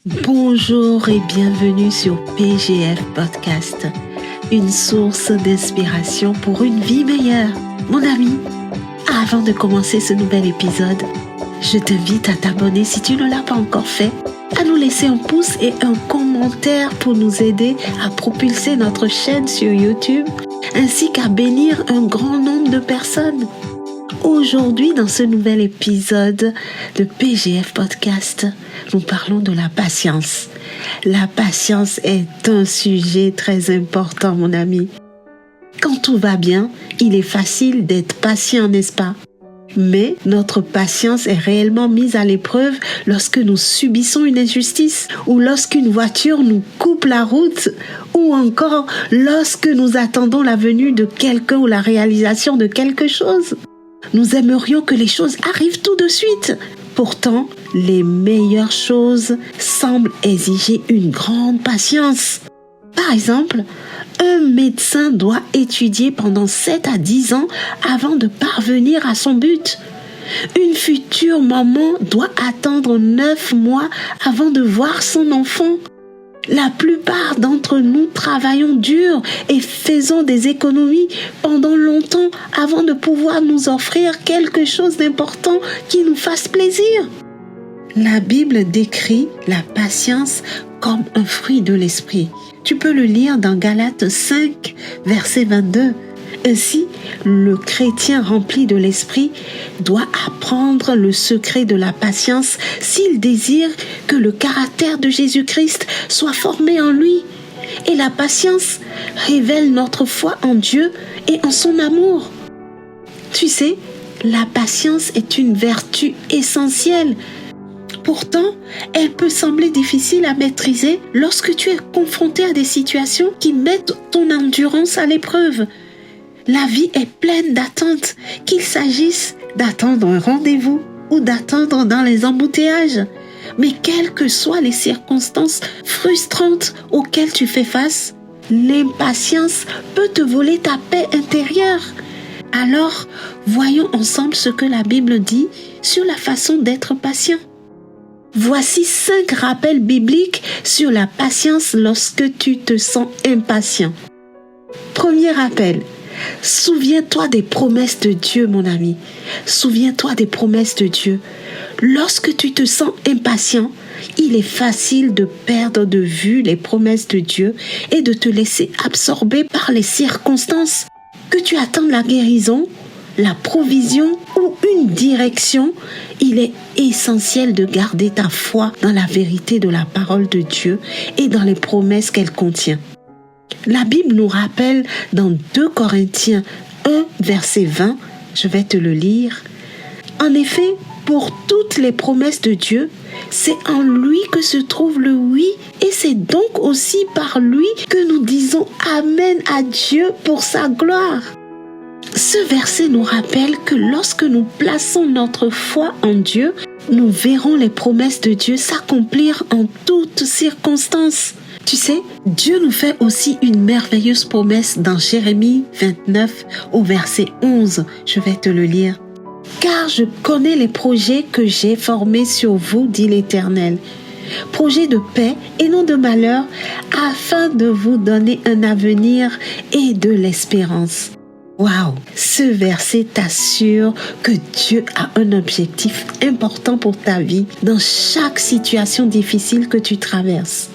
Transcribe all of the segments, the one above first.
Bonjour et bienvenue sur PGF Podcast, une source d'inspiration pour une vie meilleure. Mon ami, avant de commencer ce nouvel épisode, je t'invite à t'abonner si tu ne l'as pas encore fait, à nous laisser un pouce et un commentaire pour nous aider à propulser notre chaîne sur YouTube, ainsi qu'à bénir un grand nombre de personnes. Aujourd'hui, dans ce nouvel épisode de PGF Podcast, nous parlons de la patience. La patience est un sujet très important, mon ami. Quand tout va bien, il est facile d'être patient, n'est-ce pas? Mais notre patience est réellement mise à l'épreuve lorsque nous subissons une injustice, ou lorsqu'une voiture nous coupe la route, ou encore lorsque nous attendons la venue de quelqu'un ou la réalisation de quelque chose. Nous aimerions que les choses arrivent tout de suite. Pourtant, les meilleures choses semblent exiger une grande patience. Par exemple, un médecin doit étudier pendant 7 à 10 ans avant de parvenir à son but. Une future maman doit attendre 9 mois avant de voir son enfant. La plupart d'entre nous travaillons dur et faisons des économies pendant longtemps avant de pouvoir nous offrir quelque chose d'important qui nous fasse plaisir. La Bible décrit la patience comme un fruit de l'esprit. Tu peux le lire dans Galates 5, verset 22. Ainsi, le chrétien rempli de l'esprit doit apprendre le secret de la patience s'il désire que le caractère de Jésus-Christ soit formé en lui. Et la patience révèle notre foi en Dieu et en son amour. Tu sais, la patience est une vertu essentielle. Pourtant, elle peut sembler difficile à maîtriser lorsque tu es confronté à des situations qui mettent ton endurance à l'épreuve. La vie est pleine d'attentes, qu'il s'agisse d'attendre un rendez-vous ou d'attendre dans les embouteillages. Mais quelles que soient les circonstances frustrantes auxquelles tu fais face, l'impatience peut te voler ta paix intérieure. Alors, voyons ensemble ce que la Bible dit sur la façon d'être patient. Voici 5 rappels bibliques sur la patience lorsque tu te sens impatient. Premier rappel. Souviens-toi des promesses de Dieu, mon ami. Souviens-toi des promesses de Dieu. Lorsque tu te sens impatient, il est facile de perdre de vue les promesses de Dieu et de te laisser absorber par les circonstances. Que tu attendes la guérison, la provision ou une direction, il est essentiel de garder ta foi dans la vérité de la parole de Dieu et dans les promesses qu'elle contient. La Bible nous rappelle dans 2 Corinthiens 1, verset 20, je vais te le lire. En effet, pour toutes les promesses de Dieu, c'est en lui que se trouve le oui et c'est donc aussi par lui que nous disons Amen à Dieu pour sa gloire. Ce verset nous rappelle que lorsque nous plaçons notre foi en Dieu, nous verrons les promesses de Dieu s'accomplir en toutes circonstances. Tu sais, Dieu nous fait aussi une merveilleuse promesse dans Jérémie 29 au verset 11. Je vais te le lire. « Car je connais les projets que j'ai formés sur vous, dit l'Éternel. Projets de paix et non de malheur, afin de vous donner un avenir et de l'espérance. » Waouh! Ce verset t'assure que Dieu a un objectif important pour ta vie dans chaque situation difficile que tu traverses.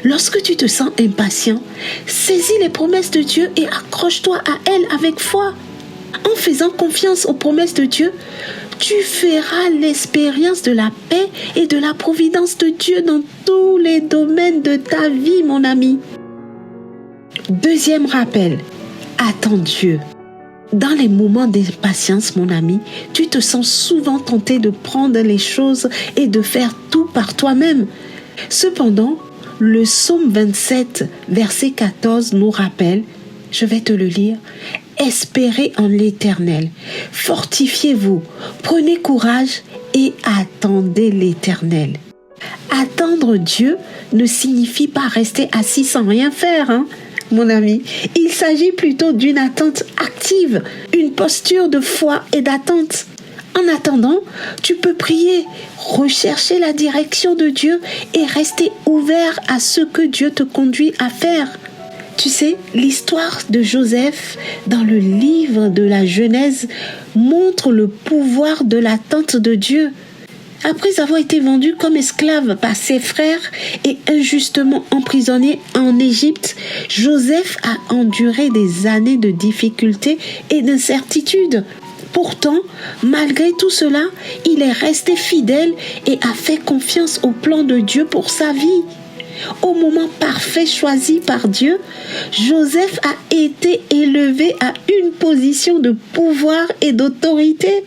Lorsque tu te sens impatient, saisis les promesses de Dieu et accroche-toi à elles avec foi. En faisant confiance aux promesses de Dieu, tu feras l'expérience de la paix et de la providence de Dieu dans tous les domaines de ta vie, mon ami. Deuxième rappel, attends Dieu. Dans les moments d'impatience, mon ami, tu te sens souvent tenté de prendre les choses et de faire tout par toi-même. Cependant, le psaume 27, verset 14 nous rappelle, je vais te le lire, « Espérez en l'Éternel, fortifiez-vous, prenez courage et attendez l'Éternel. » Attendre Dieu ne signifie pas rester assis sans rien faire, mon ami. Il s'agit plutôt d'une attente active, une posture de foi et d'attente. En attendant, tu peux prier, rechercher la direction de Dieu et rester ouvert à ce que Dieu te conduit à faire. Tu sais, l'histoire de Joseph dans le livre de la Genèse montre le pouvoir de l'attente de Dieu. Après avoir été vendu comme esclave par ses frères et injustement emprisonné en Égypte, Joseph a enduré des années de difficultés et d'incertitudes. Pourtant, malgré tout cela, il est resté fidèle et a fait confiance au plan de Dieu pour sa vie. Au moment parfait choisi par Dieu, Joseph a été élevé à une position de pouvoir et d'autorité,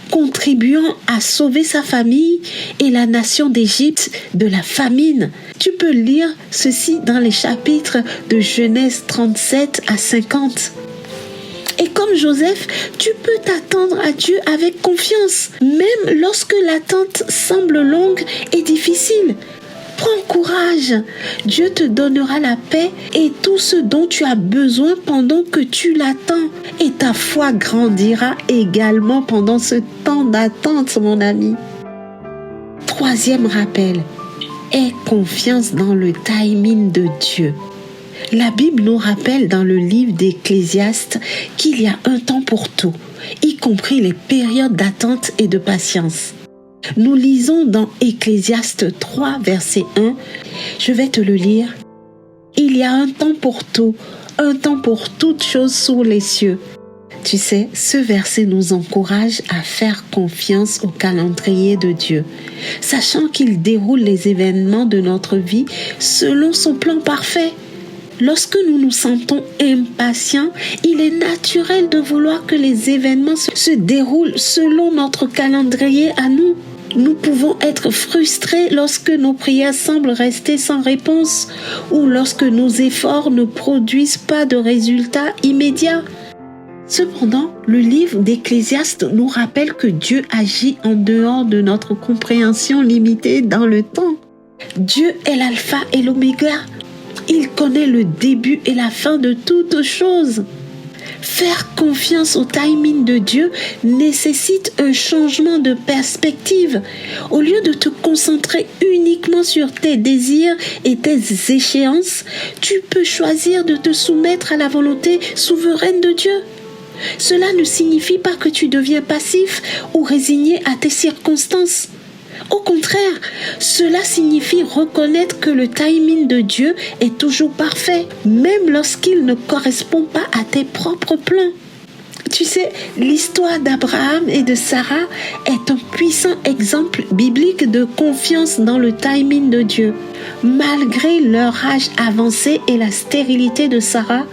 contribuant à sauver sa famille et la nation d'Égypte de la famine. Tu peux lire ceci dans les chapitres de Genèse 37 à 50. Et comme Joseph, tu peux t'attendre à Dieu avec confiance, même lorsque l'attente semble longue et difficile. Prends courage, Dieu te donnera la paix et tout ce dont tu as besoin pendant que tu l'attends. Et ta foi grandira également pendant ce temps d'attente, mon ami. Troisième rappel, aie confiance dans le timing de Dieu. La Bible nous rappelle dans le livre d'Ecclésiaste qu'il y a un temps pour tout, y compris les périodes d'attente et de patience. Nous lisons dans Ecclésiaste 3, verset 1, je vais te le lire. Il y a un temps pour tout, un temps pour toutes choses sous les cieux. Tu sais, ce verset nous encourage à faire confiance au calendrier de Dieu, sachant qu'il déroule les événements de notre vie selon son plan parfait. Lorsque nous nous sentons impatients, il est naturel de vouloir que les événements se déroulent selon notre calendrier à nous. Nous pouvons être frustrés lorsque nos prières semblent rester sans réponse ou lorsque nos efforts ne produisent pas de résultats immédiats. Cependant, le livre d'Ecclésiaste nous rappelle que Dieu agit en dehors de notre compréhension limitée dans le temps. Dieu est l'alpha et l'oméga. Il connaît le début et la fin de toutes choses. Faire confiance au timing de Dieu nécessite un changement de perspective. Au lieu de te concentrer uniquement sur tes désirs et tes échéances, tu peux choisir de te soumettre à la volonté souveraine de Dieu. Cela ne signifie pas que tu deviens passif ou résigné à tes circonstances. Au contraire, cela signifie reconnaître que le timing de Dieu est toujours parfait, même lorsqu'il ne correspond pas à tes propres plans. Tu sais, l'histoire d'Abraham et de Sarah est un puissant exemple biblique de confiance dans le timing de Dieu. Malgré leur âge avancé et la stérilité de Sarah,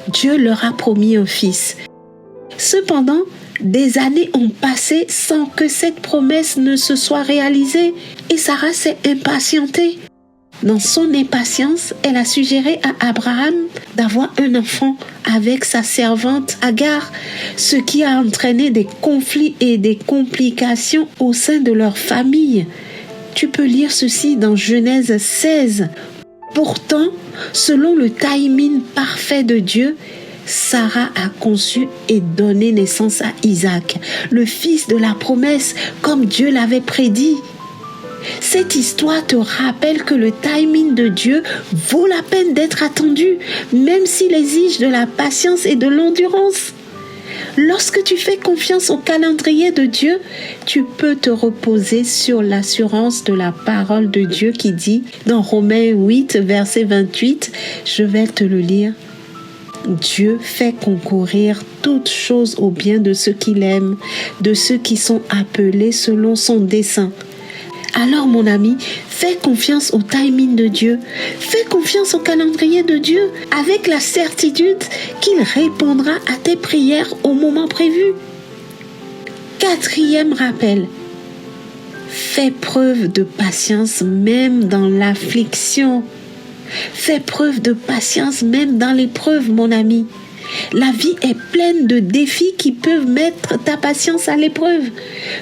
Dieu leur a promis un fils. Cependant, des années ont passé sans que cette promesse ne se soit réalisée et Sarah s'est impatientée. Dans son impatience, elle a suggéré à Abraham d'avoir un enfant avec sa servante Agar, ce qui a entraîné des conflits et des complications au sein de leur famille. Tu peux lire ceci dans Genèse 16. Pourtant, selon le timing parfait de Dieu, Sarah a conçu et donné naissance à Isaac, le fils de la promesse, comme Dieu l'avait prédit. Cette histoire te rappelle que le timing de Dieu vaut la peine d'être attendu, même s'il exige de la patience et de l'endurance. Lorsque tu fais confiance au calendrier de Dieu, tu peux te reposer sur l'assurance de la parole de Dieu qui dit dans Romains 8, verset 28, je vais te le lire. Dieu fait concourir toutes choses au bien de ceux qu'il aime, de ceux qui sont appelés selon son dessein. Alors mon ami, fais confiance au timing de Dieu, fais confiance au calendrier de Dieu avec la certitude qu'il répondra à tes prières au moment prévu. Quatrième rappel, fais preuve de patience même dans l'affliction. Fais preuve de patience même dans l'épreuve, mon ami. La vie est pleine de défis qui peuvent mettre ta patience à l'épreuve.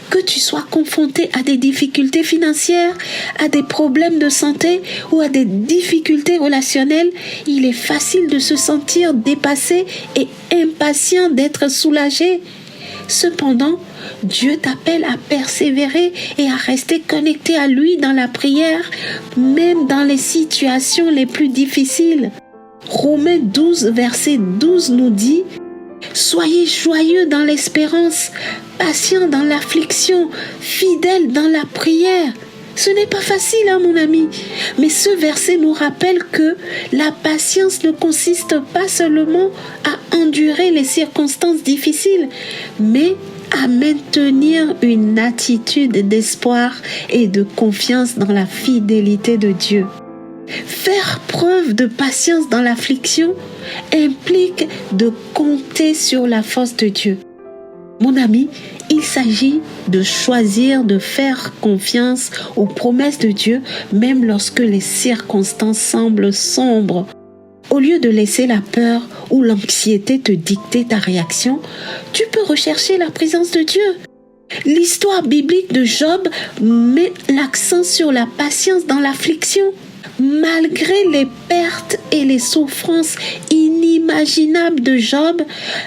Que tu sois confronté à des difficultés financières, à des problèmes de santé ou à des difficultés relationnelles, il est facile de se sentir dépassé et impatient d'être soulagé. Cependant, Dieu t'appelle à persévérer et à rester connecté à lui dans la prière, même dans les situations les plus difficiles. Romains 12, verset 12 nous dit « Soyez joyeux dans l'espérance, patients dans l'affliction, fidèles dans la prière. » Ce n'est pas facile, mon ami, mais ce verset nous rappelle que la patience ne consiste pas seulement à endurer les circonstances difficiles, mais à maintenir une attitude d'espoir et de confiance dans la fidélité de Dieu. Faire preuve de patience dans l'affliction implique de compter sur la force de Dieu. Mon ami, il s'agit de choisir de faire confiance aux promesses de Dieu, même lorsque les circonstances semblent sombres. Au lieu de laisser la peur ou l'anxiété te dicter ta réaction, tu peux rechercher la présence de Dieu. L'histoire biblique de Job met l'accent sur la patience dans l'affliction. Malgré les pertes et les souffrances inimaginables de Job,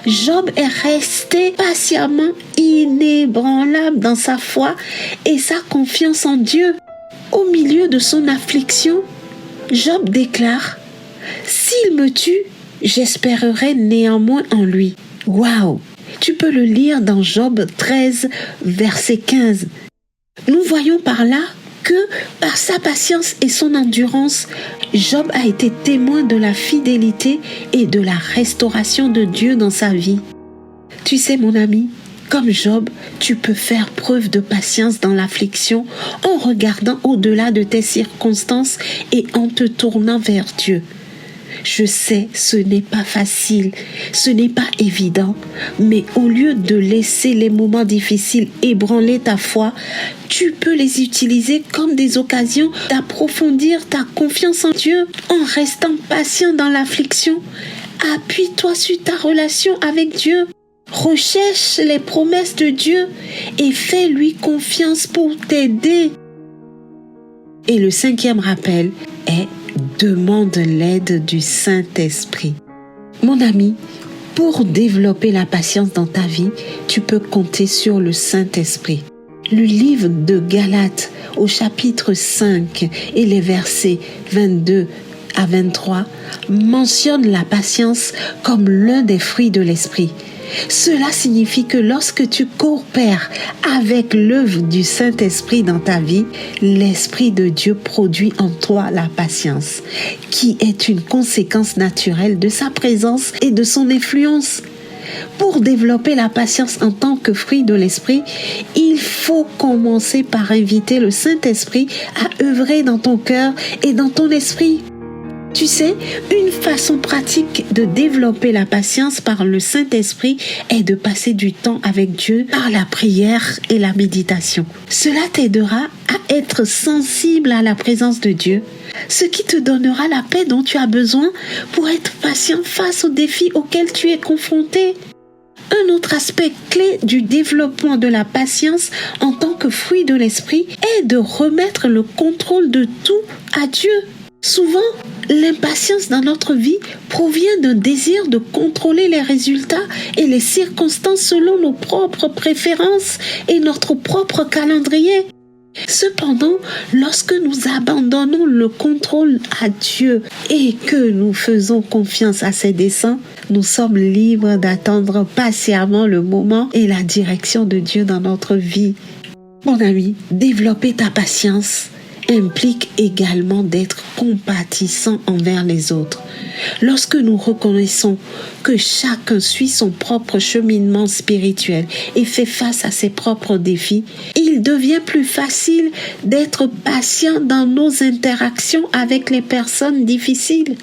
Job est resté patiemment inébranlable dans sa foi et sa confiance en Dieu. Au milieu de son affliction, Job déclare « S'il me tue, j'espérerai néanmoins en lui. » Waouh! Tu peux le lire dans Job 13, verset 15. Nous voyons par là que par sa patience et son endurance, Job a été témoin de la fidélité et de la restauration de Dieu dans sa vie. Tu sais, mon ami, comme Job, tu peux faire preuve de patience dans l'affliction en regardant au-delà de tes circonstances et en te tournant vers Dieu. Je sais, ce n'est pas facile, ce n'est pas évident, mais au lieu de laisser les moments difficiles ébranler ta foi, tu peux les utiliser comme des occasions d'approfondir ta confiance en Dieu en restant patient dans l'affliction. Appuie-toi sur ta relation avec Dieu. Recherche les promesses de Dieu et fais-lui confiance pour t'aider. Et le 5e rappel est demande l'aide du Saint-Esprit. Mon ami, pour développer la patience dans ta vie, tu peux compter sur le Saint-Esprit. Le livre de Galates au chapitre 5 et les versets 22 à 23 mentionne la patience comme l'un des fruits de l'Esprit. Cela signifie que lorsque tu coopères avec l'œuvre du Saint-Esprit dans ta vie, l'Esprit de Dieu produit en toi la patience, qui est une conséquence naturelle de sa présence et de son influence. Pour développer la patience en tant que fruit de l'Esprit, il faut commencer par inviter le Saint-Esprit à œuvrer dans ton cœur et dans ton esprit. Tu sais, une façon pratique de développer la patience par le Saint-Esprit est de passer du temps avec Dieu par la prière et la méditation. Cela t'aidera à être sensible à la présence de Dieu, ce qui te donnera la paix dont tu as besoin pour être patient face aux défis auxquels tu es confronté. Un autre aspect clé du développement de la patience en tant que fruit de l'Esprit est de remettre le contrôle de tout à Dieu. Souvent, l'impatience dans notre vie provient d'un désir de contrôler les résultats et les circonstances selon nos propres préférences et notre propre calendrier. Cependant, lorsque nous abandonnons le contrôle à Dieu et que nous faisons confiance à ses desseins, nous sommes libres d'attendre patiemment le moment et la direction de Dieu dans notre vie. Mon ami, développer ta patience implique également d'être compatissant envers les autres. Lorsque nous reconnaissons que chacun suit son propre cheminement spirituel et fait face à ses propres défis, il devient plus facile d'être patient dans nos interactions avec les personnes difficiles.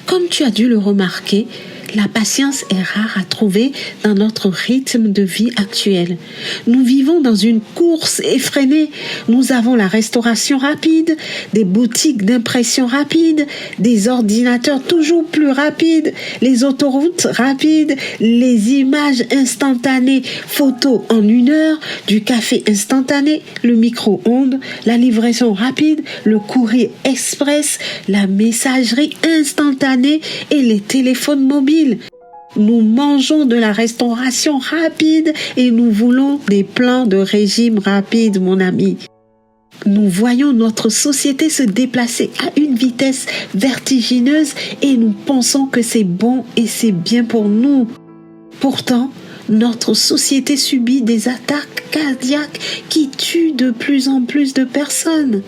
Comme tu as dû le remarquer, la patience est rare à trouver dans notre rythme de vie actuel. Nous vivons dans une course effrénée. Nous avons la restauration rapide, des boutiques d'impression rapide, des ordinateurs toujours plus rapides, les autoroutes rapides, les images instantanées, photos en 1 heure, du café instantané, le micro-ondes, la livraison rapide, le courrier express, la messagerie instantanée et les téléphones mobiles. Nous mangeons de la restauration rapide et nous voulons des plans de régime rapide, mon ami. Nous voyons notre société se déplacer à une vitesse vertigineuse et nous pensons que c'est bon et c'est bien pour nous. Pourtant, notre société subit des attaques cardiaques qui tuent de plus en plus de personnes.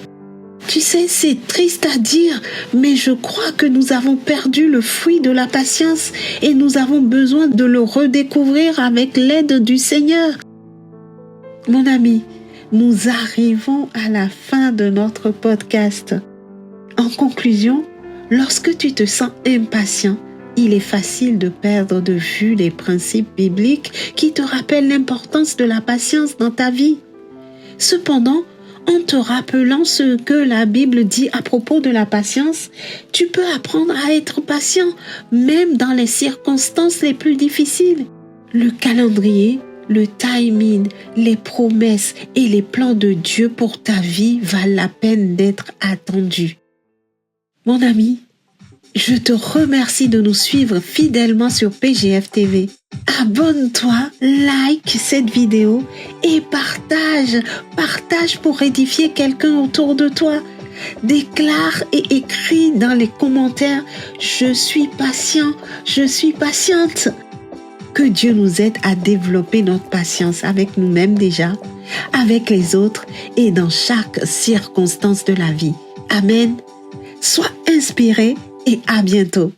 Tu sais, c'est triste à dire, mais je crois que nous avons perdu le fruit de la patience et nous avons besoin de le redécouvrir avec l'aide du Seigneur. Mon ami, nous arrivons à la fin de notre podcast. En conclusion, lorsque tu te sens impatient, il est facile de perdre de vue les principes bibliques qui te rappellent l'importance de la patience dans ta vie. Cependant, en te rappelant ce que la Bible dit à propos de la patience, tu peux apprendre à être patient, même dans les circonstances les plus difficiles. Le calendrier, le timing, les promesses et les plans de Dieu pour ta vie valent la peine d'être attendus. Mon ami, je te remercie de nous suivre fidèlement sur PGF TV. Abonne-toi, like cette vidéo et partage pour édifier quelqu'un autour de toi. Déclare et écris dans les commentaires « Je suis patient, je suis patiente ». Que Dieu nous aide à développer notre patience avec nous-mêmes déjà, avec les autres et dans chaque circonstance de la vie. Amen. Sois inspiré et à bientôt.